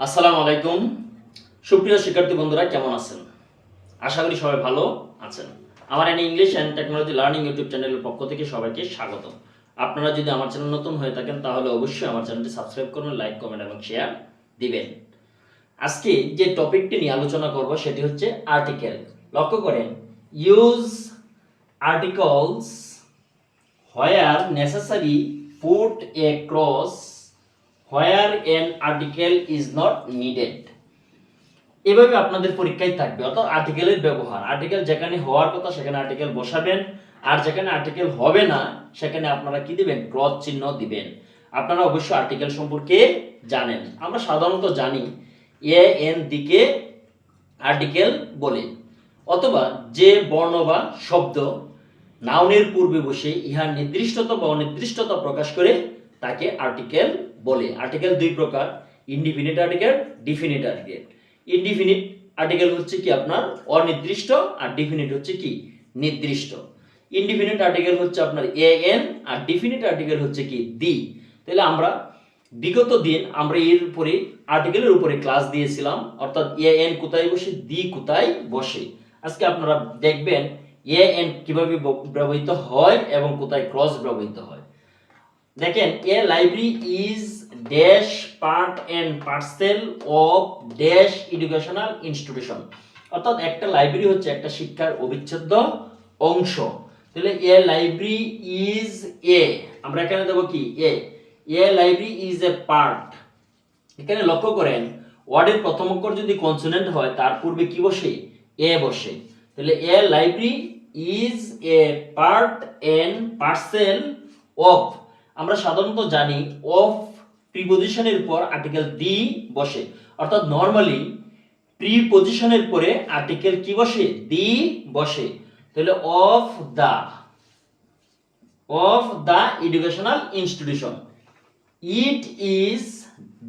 আসসালামু আলাইকুম। সুপ্রিয় শিক্ষার্থী বন্ধুরা, কেমন আছেন? আশা করি সবাই ভালো আছেন। আমার N English and technology learning YouTube চ্যানেলের পক্ষ থেকে সবাইকে স্বাগত। আপনারা যদি আমার চ্যানেল নতুন হয়ে থাকেন তাহলে অবশ্যই আমার চ্যানেলটি সাবস্ক্রাইব করবেন, লাইক কমেন্ট এবং শেয়ার দিবেন। আজকে যে টপিকটি নিয়ে আলোচনা করব সেটি হচ্ছে আর্টিকেল। লক্ষ্য করেন, use articles where necessary, put a cross where an article is not needed. এভাবে আপনাদের পরীক্ষায় থাকবে, অর্থাৎ আর্টিকেলের ব্যবহার। আর্টিকেল যেখানে হওয়ার কথা সেখানে আর্টিকেল বসাবেন, আর যেখানে আর্টিকেল হবে না সেখানে আপনারা কি দিবেন? ক্রস চিহ্ন দিবেন। আপনারা অবশ্যই আর্টিকেল সম্পর্কে জানেন। আমরা সাধারণত জানি এ এন দিকে আর্টিকেল বলে, অথবা যে বর্ণ বা শব্দ নাউনের পূর্বে বসে ইহার নির্দিষ্টতা বা অনির্দিষ্টতা প্রকাশ করে তাকে আর্টিকেল বলে। আর্টিকেল দুই প্রকার, indefinite article, definite article. Indefinite article হচ্ছে কি আপনার অনির্দিষ্ট, আর ডিফিনিট হচ্ছে কি নির্দিষ্ট। ইনডিফিনিট আর্টিকেল হচ্ছে আপনার এ এন, আর ডিফিনিট আর্টিকেল হচ্ছে কি দি। তাহলে আমরা বিগত দিন আমরা এর উপরে আর্টিকেলের উপরে ক্লাস দিয়েছিলাম, অর্থাৎ এ এন কোথায় বসে, দি কোথায় বসে। আজকে আপনারা দেখবেন এ এন কিভাবে ব্যবহৃত হয় এবং কোথায় ক্রস ব্যবহৃত হয়। দেখেন, a library is dash part and parcel of dash educational institution, অর্থাৎ একটা লাইব্রেরি হচ্ছে একটা শিক্ষার অবিচ্ছেদ্য অংশ। তাহলে এ লাইব্রেরি ইজ এ, আমরা এখানে দেবো কি এ লাইব্রেরি ইজ এ পার্ট। এখানে লক্ষ্য করেন, ওয়ার্ডের প্রথম অক্ষর যদি কনসোনেন্ট হয় তার পূর্বে কি বসে? এ বসে। তাহলে a library is a part and parcel of. আমরা সাধারণত জানি অফ প্রিপজিশনের পর আর্টিকেল দি বসে, অর্থাৎ নরমালি প্রিপজিশনের পরে আর্টিকেল কি বসে? দি বসে। তাহলে of the educational institution, it is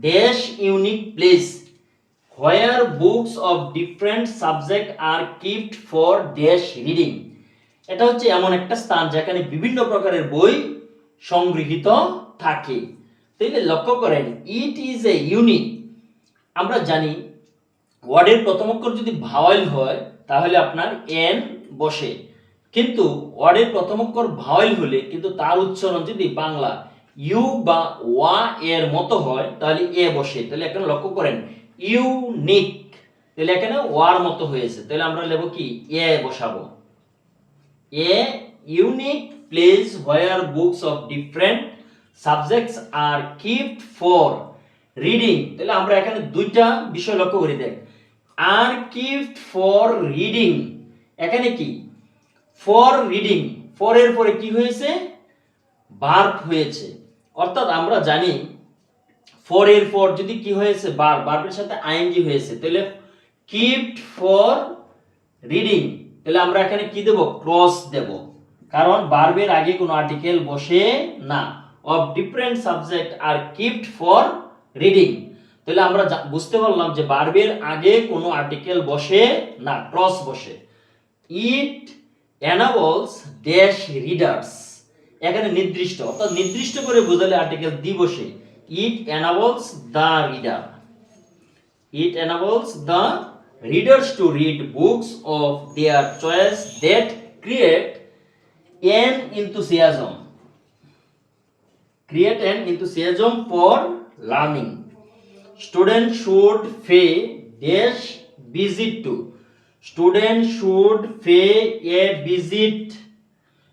dash unique place where books of different subject are kept for dash reading. এটা হচ্ছে এমন একটা স্থান যেখানে বিভিন্ন প্রকারের বই সংগৃহীত থাকে। তাহলে লক্ষ্য করেন, ইট ইজ এ ইউনিক। আমরা জানি ওয়ার্ডের প্রথম অক্ষর যদি ভাওয়েল হয় তাহলে আপনার এন বসে, কিন্তু ওয়ার্ডের প্রথম অক্ষর ভাওয়েল হলে কিন্তু তার উচ্চারণ যদি বাংলা ইউ বা ওয়া এর মতো হয় তাহলে এ বসে। তাহলে এখানে লক্ষ্য করেন, ইউনিক, তাহলে এখানে ওয়ার মতো হয়েছে, তাহলে আমরা লিখব কি এ বসাবো। A unique place where books of different subjects are kept for reading. তাহলে আমরা এখানে দুইটা বিষয় লক্ষ্য করি, দেখ, আর কিপড ফর রিডিং, এখানে কি ফর রিডিং, ফর এর পরে কি হয়েছে? ভার্ব হয়েছে। অর্থাৎ আমরা জানি ফর এর পর যদি কি হয়েছে? ভার্বের সাথে আইএনজি হয়েছে, তাহলে কিপড ফর রিডিং। তাহলে আমরা এখানে কি দেব? ক্রস দেব, কারণ ভার্বের আগে কোনো আর্টিকেল বসে না। Of different subject are kept for reading. তাহলে আমরা বুঝতে পারলাম যে ভার্বের আগে কোনো আর্টিকেল বসে না, ক্রস বসে। ইট এনাবলস ড্যাশ রিডার্স, এখানে নির্দিষ্ট, অর্থাৎ নির্দিষ্ট করে বোঝালে আর্টিকেল দি বসে। It enables the reader. It enables the readers to read books of their choice that create an enthusiasm. Create an enthusiasm for learning. Students should pay dash visit to. Students should pay a visit.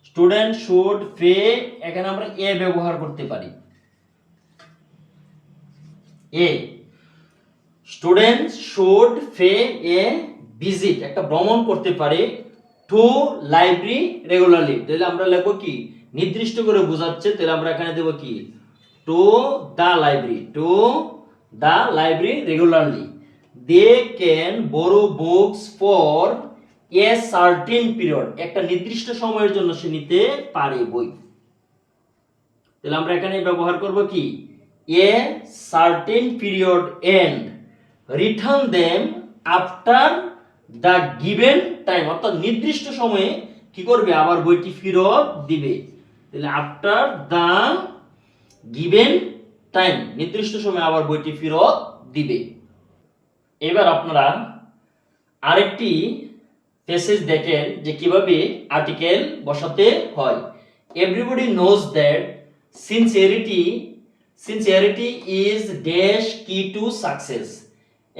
Students should pay, এখানে আমরা এ ব্যবহার করতে পারি। A students should pay a visit, একটা ভ্রমণ করতে পারে, two library regularly. তাহলে আমরা লিখব কি নির্দিষ্ট করে বোঝাচ্ছে, তাহলে আমরা এখানে দেব কি to the library regularly. They can borrow books for a certain period, একটা নির্দিষ্ট সময়ের জন্য সে নিতে পারে বই। তাহলে আমরা এখানে ব্যবহার করব কি a certain period and return them after the given time, অর্থাৎ নির্দিষ্ট সময়ে কি করবে? আবার বইটি ফেরত দিবে। তাহলে after the given time, নির্দিষ্ট সময়ে আবার বইটি ফেরত দিবে। এবার আপনারা আরেকটি প্যাসেজ দেখেন যে কিভাবে আর্টিকেল বসাতে হয়। Everybody knows that sincerity is dash key to success.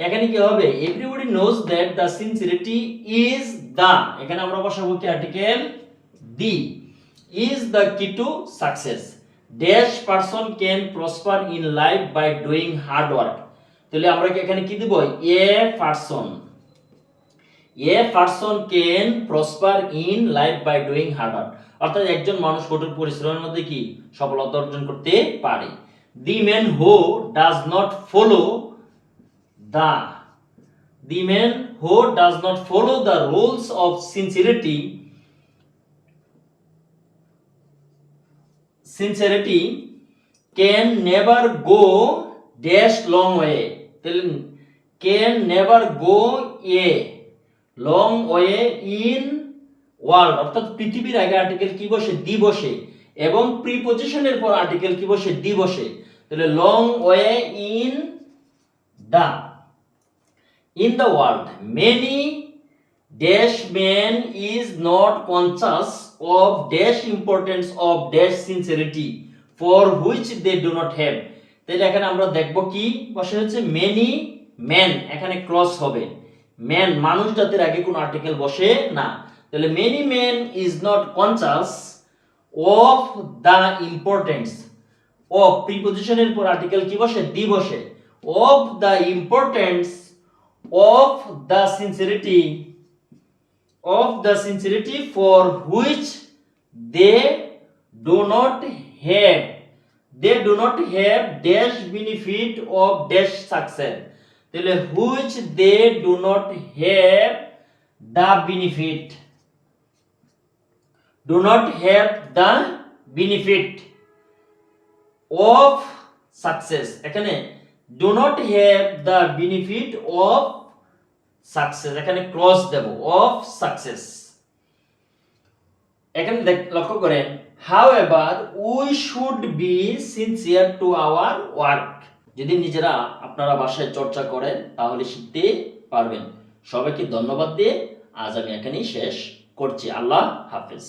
এখানে কি হবে? Everybody knows that the sincerity is the, এখানে আমরা বসাবো কি article the, is the key to success. Dash person can prosper in life by doing hard work. তাহলে আমরা এখানে কি দেব? A person can prosper in life by doing hard work, অর্থাৎ একজন মানুষ কঠোর পরিশ্রমের মধ্যে কি সফলতা অর্জন করতে পারে। The man who does not follow the rules of sincerity can never go dash long way। তাহলে can never go a long way in world, অর্থাৎ পৃথিবীর আগে আর্টিকেল কি বসে? দি বসে, এবং প্রিপজিশনের পর আর্টিকেল কি বসে? দি বসে। তাহলে long way in the world many dash man is not conscious of dash importance of dash sincerity for which they do not have। তাহলে এখানে আমরা দেখব কি বসে হচ্ছে? মেনি ম্যান, এখানে ক্রস হবে। ম্যান মানুষ জাতির আগে কোন আর্টিকেল বসে না। তাহলে many man is not conscious of the importance of, প্রিপজিশনের পর আর্টিকেল কি বসে? দি বসে। Of the importance of the sincerity for which they do not have dash benefit of dash success। তাহলে which they do not have the benefit of success। এখানে do not have the benefit of success, এখানে cross Dev, of success। এখানে লক্ষ্য করেন, however we should be sincere to our work। যদি নিজেরা আপনারা ভাষায় চর্চা করেন তাহলে শিখতে পারবেন। সবাইকে ধন্যবাদ দিয়ে আজ আমি এখানেই শেষ করছি। আল্লাহ হাফেজ।